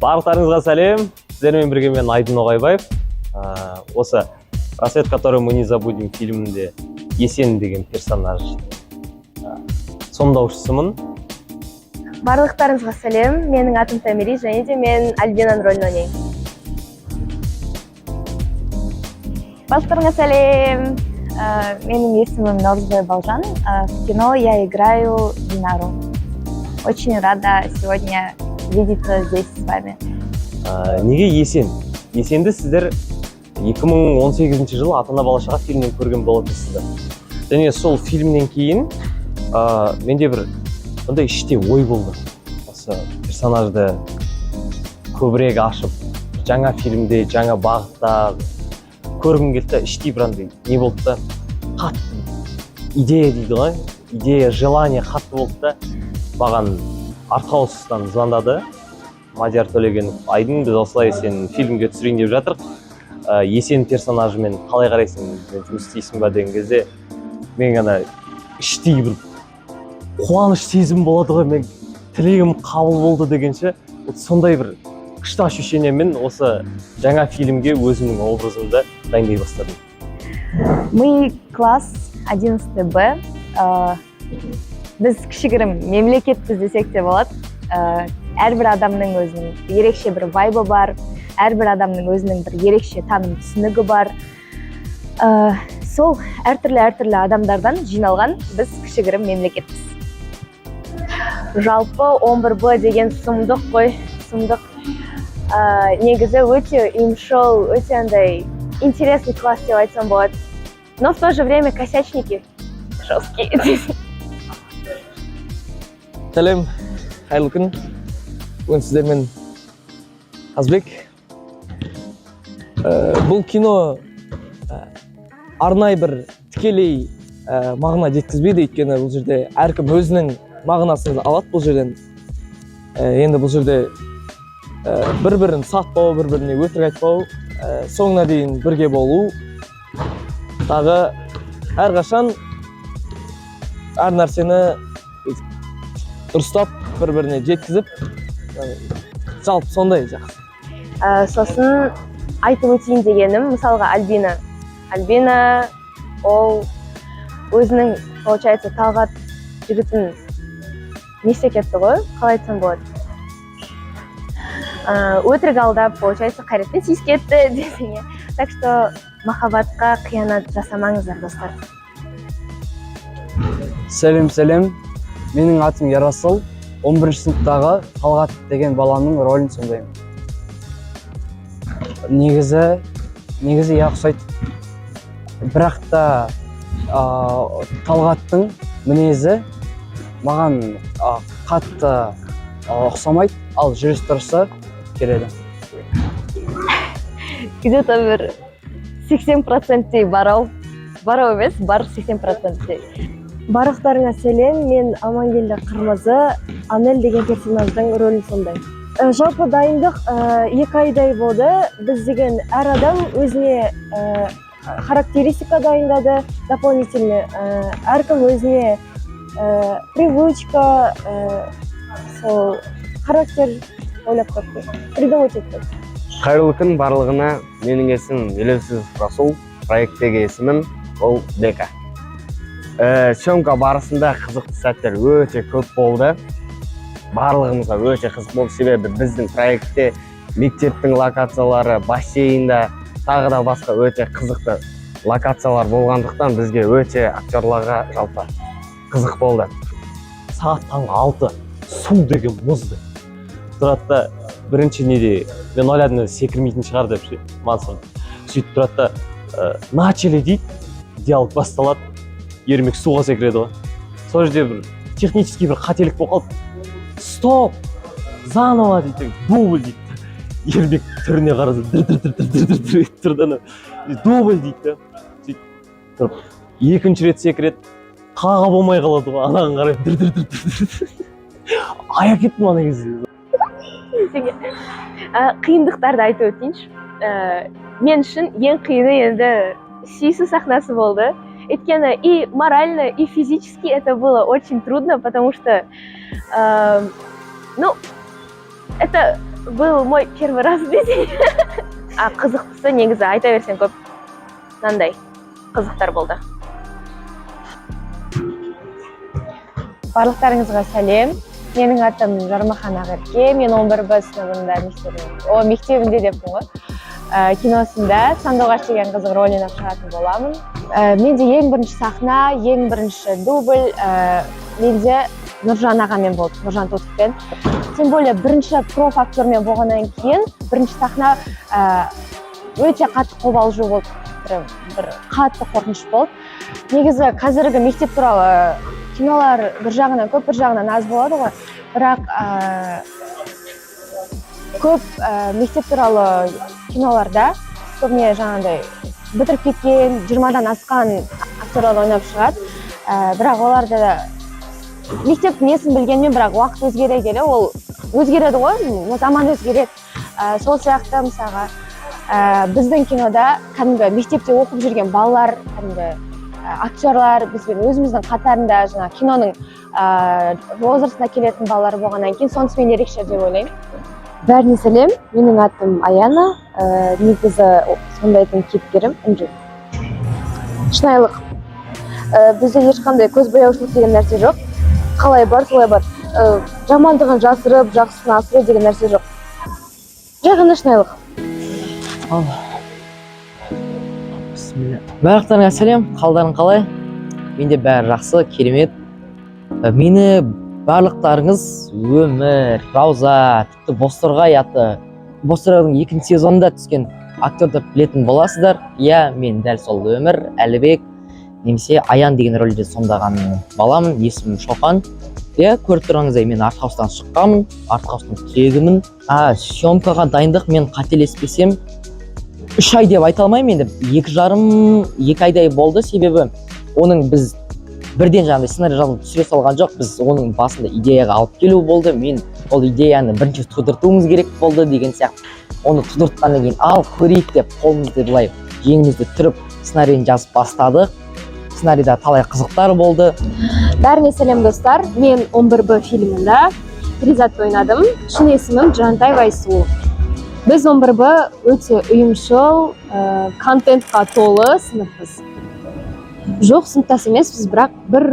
Барлықтарыңызға сәлем. Сіздермен бірге мен Айдын Оғайбаев. Осы «Рассвет, который мы не забудем» фильмінде Есен деген персонаж сомдаушысымын. Барлықтарыңызға сәлем. Менің атым Тамири, және де мен Альбинаның рөлін ойнаймын. Барлықтарыңызға сәлем. Менің есімім Наурызбай Балжан. В кино я играю Динару. Очень рада сегодня видеться здесь с вами. Неге Есен? Есенді сіздер 2018 жылы «Ата-ана бала-шаға» фильмінен көрген болатынсыздар. Және сол фильмнен кейін менде бір ондай іште ой болды. Осы персонажды көбірек ашып, жаңа фильмде, жаңа бағытта көргім келді. Іштей бір андай не болды да, қатты идея дейді ғой, идея, желание қатты болды да, маған артхаустан звондады. Мадияр Төлегенов: Айдын, біз осылай сен фильмге түсірейін деп жатырық. Есен персонажымен қалай қарайсың, жұмыс істейсің ба деген кезде, мен ғана іштей бір қуаныш сезім болады ғой, мен тілегім қабыл болды дегенше, сондай бір күшті ощущениемен осы жаңа фильмге өзімнің образымды дайындай бастадым. Мы класс 11Б. Біз кішігірім мемлекетпіз десек те болады. Әрбір адамның өзінің ерекше бір вайбы бар, әрбір адамның өзінің бір ерекше таным түсінігі бар. Сол әртүрлі адамдардан жиналған біз кішігірім мемлекетпіз. Жалпы 11Б деген сұмдық қой, сұмдық. Негізі өте ұйымшыл, өте андай интересный класс деп айтсам болады. Но в то же время косячники жесткие. Сәлем, қайырлы күн. Бүгін сіздермен Қазбек. Бұл кино арнай бір тікелей мағына жеткізбейді, өйткені бұл жерде әркім өзінің мағынасын алады бұл жерден. Енді бұл жерде бір-бірін сатпау, бір-біріне өтірік айтпау, соңына дейін бірге болу, тағы әрқашан әр нәрсені дұрыстап бір-біріне жеткізіп, жалпы сондай жақсы. Сосын айтып өтейін дегенім, мысалға Альбина, ол өзінің, получается, Талғат жігітін не істеп кетті ғой, қалай айтсам болады. Өтірік алдап, получается, қайратпен сүйіскетті десене. Так что махаббатқа қиянат жасамаңыздар, достар. Сәлем. Менің атым Ярасыл. 11 сыныптағы Талғат деген баланың рөлін сомдаймын. Негізі я ұқсайды. Бірақ та Талғаттың мінезі маған қатты ұқсамайды, ал жүріс тұрысы келеді. Где-то бір 80%-тей барау емес, бар 80%-тей. Барлықтарыңа сәлем, мен Амангелді Қырмызы, Анель деген персонаждың рөлін сомдаймын. Жалпы дайындық 2 айдай болды. Біз деген әр адам өзіне характеристика дайындады, дополнительный. Әркім өзіне привычка, сол характер ойлап тапты, придумать етті. Қайырлы күн барлығына. Менің есімім Елеусізов Расул, проекттегі есімім ол Бека. Съемка барысында қызықты сәттер өте көп болды. Барлығымызға өте қызық болды, себебі біздің проектте мектептің локациялары, бассейнда, тағы да басқа өте қызықты локациялар болғандықтан бізге өте актерларға жалпы қызық болды. Сағат таңғы 6 су деген мұзды. Тұрады да, бірінші неде мен ойладым, секірмейтін шығар деп мансыр. Сөйтіп тұрады да, начали дейді, диалог басталады. Ермек суға секіреді ғой. Сол жерде бір технический бір қателік болып қалды. Стоп! Заново дейді, дубль дейді. Ермек түріне қарады, дір тұрды. Дубль дейді. Сөйтіп тұрып, екінші рет секіреді, қаға болмай қалады ғой, анаған қарай дір. Ая кеттім ана кезде. Қиындықтарды айтып өтейінші. Мен үшін ең қиыны енді сүйісу сахнасы болды. Өйткені и морально, и физически это было очень трудно, потому что это был мой первый раз десең. Қызықтысы негізі айта берсең көп мынандай қызықтар болды. Барлықтарыңызға сәлем. Менің атым Жармахан Ақерке. Мен 11Б сыныбында мектебінде деппін ғой. Киносында Сандуғаш деген қызық рөлін шығатын боламын. Менде ең бірінші сахна, ең бірінші дубль менде Нұржан ағамен болды, Нұржан Тотықпен. Тем более бірінші проф актермен болғаннан кейін бірінші сахна өте қатты қобалжу болды, бір қатты қорқыныш болды. Негізі қазіргі мектеп туралы кинолар бір жағынан көп, бір жағынан аз болады ғой, бірақ көп мектеп туралы киноларда көбіне жаңағыдай бітіріп кеткен 20-дан асқан актерлар ойнап шығады, бірақ оларда да мектептің несін білгенмен, бірақ уақыт өзгере келе, ол өзгереді ғой, заман өзгереді. Сол сияқты мысалға біздің кинода кәдімгі мектепте оқып жүрген балалар, кәдімгі актерлар бізбен өзіміздің қатарында жаңа киноның возрастына келетін балалар болғаннан кейін сонысымен ерекше деп ойлаймын. Бәріне сәлем, менің атым Аяна, негізі сондайтын кейіпкерім Інжу. Шынайылық. Бізде ешқандай көзбояушылық деген нәрсе жоқ. Қалай бар, солай бар. Жамандығын жасырып, жақсысын асыру деген нәрсе жоқ. Жай ғана шынайылық. Барлықтарыңа сәлем, қалдарың қалай? Менде бәрі жақсы, керемет. Мені барлықтарыңыз Өмір, Рауза, тіпті Бозторғай атты Бозторғайдың 2-ші сезонында түскен актерді білетін боласыздар. Иә, мен дәл сол Өмір, Әлібек, немесе Аян деген рөлде сомдаған баламын, есімім Шоқан. Иә, көріп тұрғаныңыздай мен артхаустан шыққанмын, артхаустың түлегімін. Съемкаға дайындық мен қателеспесем 3 ай деп айта алмаймын, енді 2,5-2 айдай болды, себебі оның біз бірден жаңағыдай сценарий жазып түсіре салған жоқ, біз оның басында идеяға алып келу болды, мен ол идеяны бірінші тудыртуымыз керек болды деген сияқты. Оны тудыртқаннан кейін ал көрейік деп қолымызды былай жеңімізді түріп сценарийін жазып бастадық. Сценарийда талай қызықтар болды. Бәріне сәлем достар, мен 11Б фильмінде Перизатты ойнадым. Шын есімім Жантай Вайсулов. Біз 11Б өте ұйымшыл, контентқа толы сыныппыз. Жоқ, сыныптас емеспіз, бірақ бір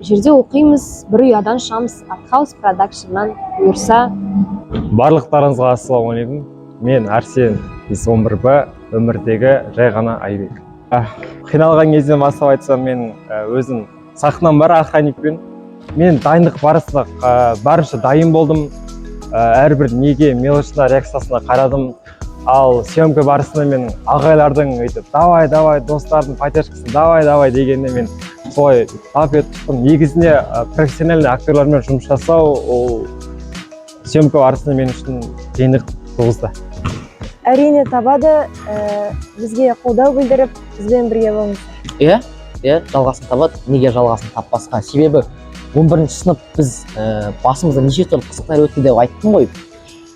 жерде оқимыз, бір ұядан шығамыз. Артхаус продакшннан бұйырса. Барлықтарыңызға ассалаумағалейкум. Мен Арсен, 11Б, өмірдегі жай ғана Айбек. Қиналған кезден бастап айтсам, мен өзім сахнам бар охранникпен. Мен дайындық барысында барынша дайын болдым. Әрбір неге мелочына реакциясына қарадым. Ал съемка барысында мен ағайлардың давай достардың поддержкасын давай дегенде мен солай тап етіп шықтым. Негізінде профессиональный актерлармен жұмыс жасау ол съемка барысында мен үшін қиындық туғызды. Әрине табады, бізге қолдау білдіріп, бізбен бірге болыңыздар. Иә, жалғасын табады. Неге жалғасын таппасқа? Себебі 11-ші сынып біз басымызда неше түрлі қызықтар өтті деп айттым ғой.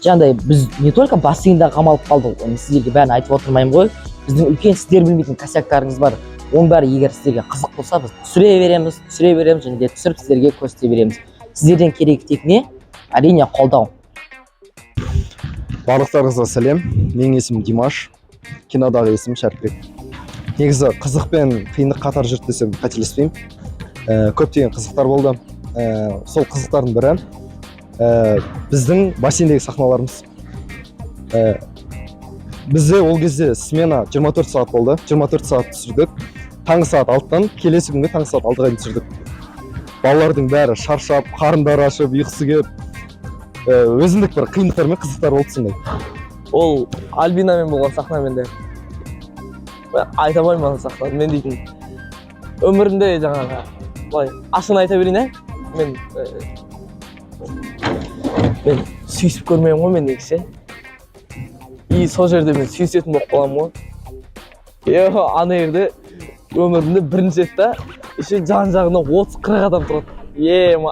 Жаңағыдай біз не только бассейнда қамалып қалдық, оны сіздерге бәрін айтып отырмаймын ғой. Біздің үлкен сіздер білмейтін косяктарыңыз бар. Оның бәрі егер сіздерге қызық болса, біз түсіре береміз және де түсіріп сіздерге көрсете береміз. Сіздерден керегі тек не? Әрине қолдау. Барлықтарыңызға сәлем, менің есімім Димаш, кинодағы есімім Шәріпбек. Негізі қызық пен қиындық қатар жүрді десем қателеспеймін. Көптеген қызықтар болды. Сол қызықтардың бірі біздің бассейндегі сахналарымыз. Бізде ол кезде смена 24 сағат болды, 24 сағат түсірдік. Таңғы сағат 6-тан келесі күнге таңғы сағат 6-ға дейін түсірдік. Балалардың бәрі шаршап, қарындары ашып, ұйқысы келіп, өзіндік бір қиындықтар мен қызықтар болды сондай. Ол Альбинамен болған сахнамен де айта алмаймын сахнаны. Мен дейтін өмірімде жаңағы былай ашығын айта берейін, мен сүйісіп көрмеймін ғой мен негізі. И сол жерде мен сүйісетін болып қаламын ғой. Ана жерде өмірімде бірінші рет та еще жан-жағында 30-40 адам тұрады.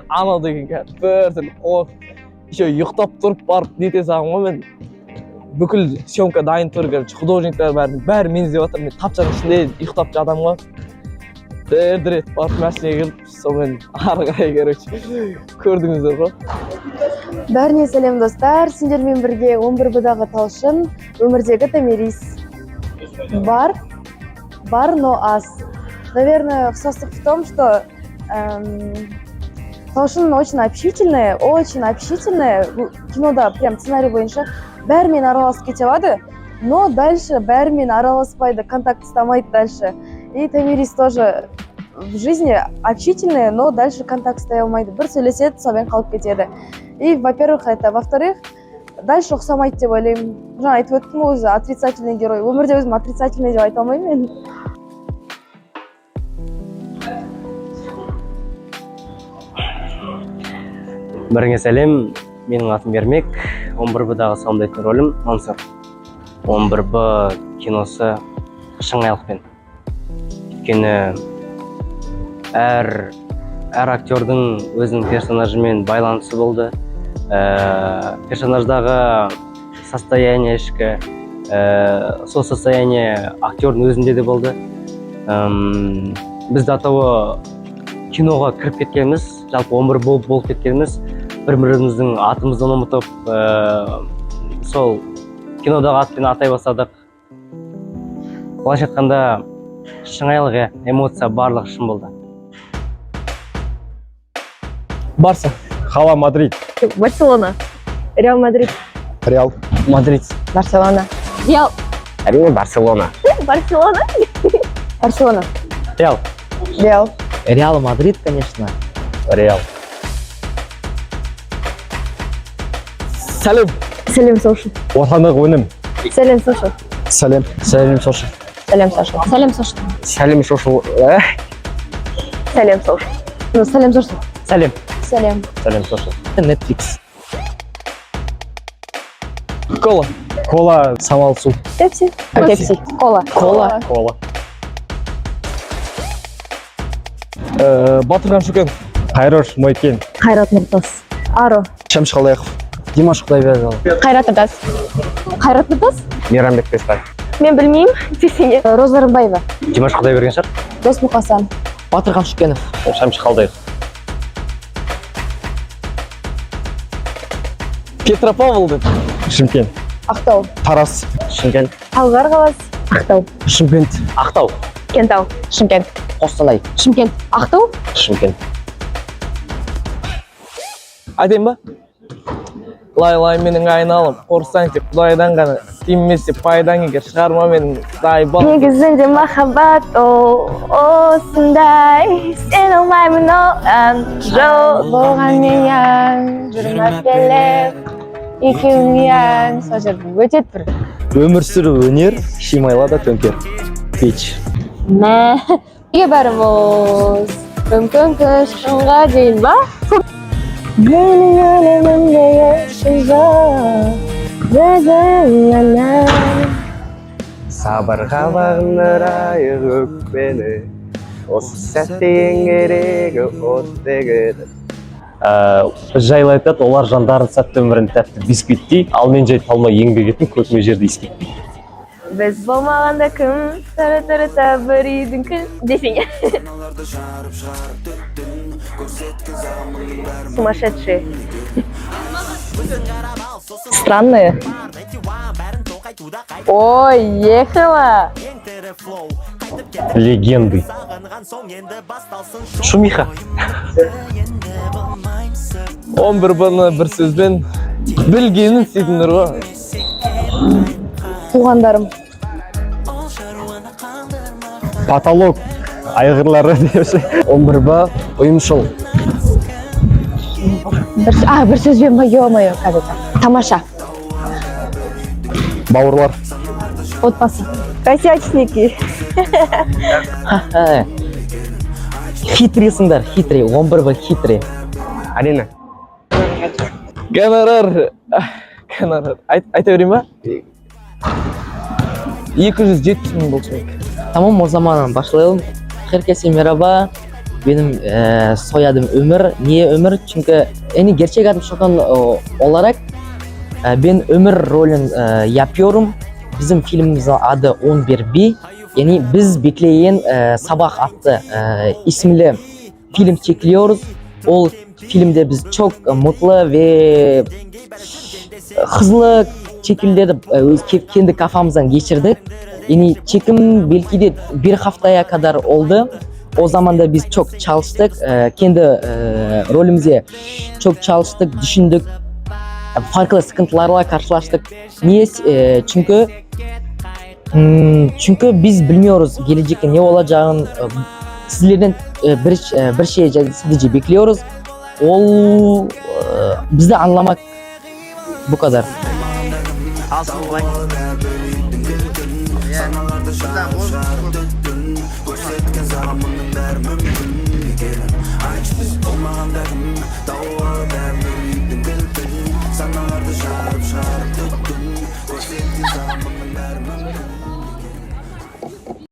Анау деген бір түрлі қорқып, еще ұйықтап тұрып барып нете салғым ғой мен. Бүкіл съемка дайын тұр, художниктар бәрі мен іздеп жатыр, мен тапчаның ішінде ұйықтап жатамын ғой. дірет барып машинаға кіріп сонымен ары қарай короче көрдіңіздер ғой. Бәріне сәлем достар, сендермен бірге 11Б-дағы Талшын, өмірдегі Томирис. Бар, но аз. Наверное, ұқсастық в том, что Талшын очень общительная. Кинода прям сценарий бойынша бәрімен араласып кете алады, но дальше бәрімен араласпайды, контакт ұстамайды дальше. И Томирис тоже в жизни общительная, но дальше контакт ұстай алмайды. Бір сөйлеседі, сонымен қалып кетеді. И, во-первых, это. Во-вторых, дальше ұқсамайды деп ойлаймын. Жаңа айтып өттім өзі отрицательный герой. Өмірде өзім отрицательный деп айта алмаймын мен. Біріңе сәлем, менің атым Ермек, 11Б-дағы сомдайтын рөлім Мансұр. 11Б киносы шыңайлықпен. Өйткені әр актердің өзінің персонажымен байланысы болды. Персонаждағы состояние ішкі, сол состояние актердің өзінде де болды. Біз атауы киноға кіріп кеткеніміз, жалпы 11Б болып кеткеніміз, бір-біріміздің атымыздан ұмытып, сол кинодағы атпен атай бастадық. Былайша айтқанда шыңайлық, эмоция барлығы шын болды. Барса. Хала Мадрид. Барселона. Реал Мадрид. Реал. Мадрид. Барселона. Реал. Әрине Барселона. Барселона. Барселона. Реал. Реал. Реал Мадрид, конечно. Реал. Сәлем. Сәлем, Соуши. Отандық өнім. Сәлем, Соуши. Сәлем. Сәлем Сошы. Сәлем, Соуши. Сәлем, Соуши. Сәлем шошыл. Сәлем, Соуши. Ну, сәлем, Соуши. Сәлем. Сәлем. Сәлем, Сошы. Netflix. Кола. Кола. Самал су. Пепси. Пепси. Кола. Кола. Кола. Батырхан Шүкенов. Қайрош Мойкен. Қайрат Нұртас. Аро. Шәмші Қалайықов. Димаш Құдайбердіұлы. Қайрат Нұртас. Қайрат Нұртас? Мейрамбек Беспаев. Мен білмеймін. Десеңе. Роза Рымбаева. Димаш Құдайберген шығар? Досмұқасан. Батырхан Шүкенов. Шәмші Қалдайық. Петропавл деп. Шымкент. Ақтау. Тарас. Шымкент. Талғар қаласы. Ақтау. Шымкент. Ақтау. Кентау. Шымкент. Қостанай. Шымкент. Ақтау. Шымкент. Айтайын ба? Лай менің айналым, қорсаң тек құдайдан ғана, тимесе пайдаң егер шығарма менің дай бал. Негізінде махаббат осындай, сен алмаймын оған жол болған менен, жүрім өтпелеп, екеуіңнен. Сол жерде өтеді бір. Өмір сүру өнер, шимайлада төңкер. Пич. Мә, үйге бәріміз мүмкін шыңға дейін ба? Менің әлемімде ешкім жоқ, өзіңнен. Сабырға бағындырайық өкпені, осы сәтте ең керегі оттегі. Біз жайлы айтады, олар жандарын сәтті өмірін тәтті бисквиттей, ал мен жай талмай еңбек етін көкме жерді иіскетпей. Біз болмағанда кім, тәрі-тәрі бір үйдің күн, десеңе. Сумасшедшие. Странные. Ой, ехала. Легенды. Шумиха. 11Б-ны бір сөзбен білгенін істейдіңдер ғой. Туғандарым. Потолок. Айғырлары депші. 11Б ұйымшыл. Бір сөзбен ба, ё-моё, қазір. Тамаша. Бауырлар. Отбасы. Косячники. Хитрейсіңдер, хитрый. 11Б хитрый. Әрине. Гонорар. Айта берейін ба? 270 000 болсын. Tamam, o zaman başlayalım. Herkese merhaba. Benim soyadım Ömür. Niye Ömür? Çünkü gerçek adım Şokan olarak ben Ömür rolünü yapıyorum. Bizim filmimizin adı 11B. Yani biz bekleyen Sabah adlı isimli film çekiliyoruz. O filmde biz çok mutlu ve hızlı şekilde kendi kafamızdan geçirdik. Yani çekim belki de bir haftaya kadar oldu. O zaman da biz çok çalıştık. Kendi rolümüze çok çalıştık, düşündük. Farklı sıkıntılarla karşılaştık. Niye? Çünkü biz bilmiyoruz gelecekte ne olacağını. Sizlerden bir şey sadece bekliyoruz. Bizi anlamak bu kadar.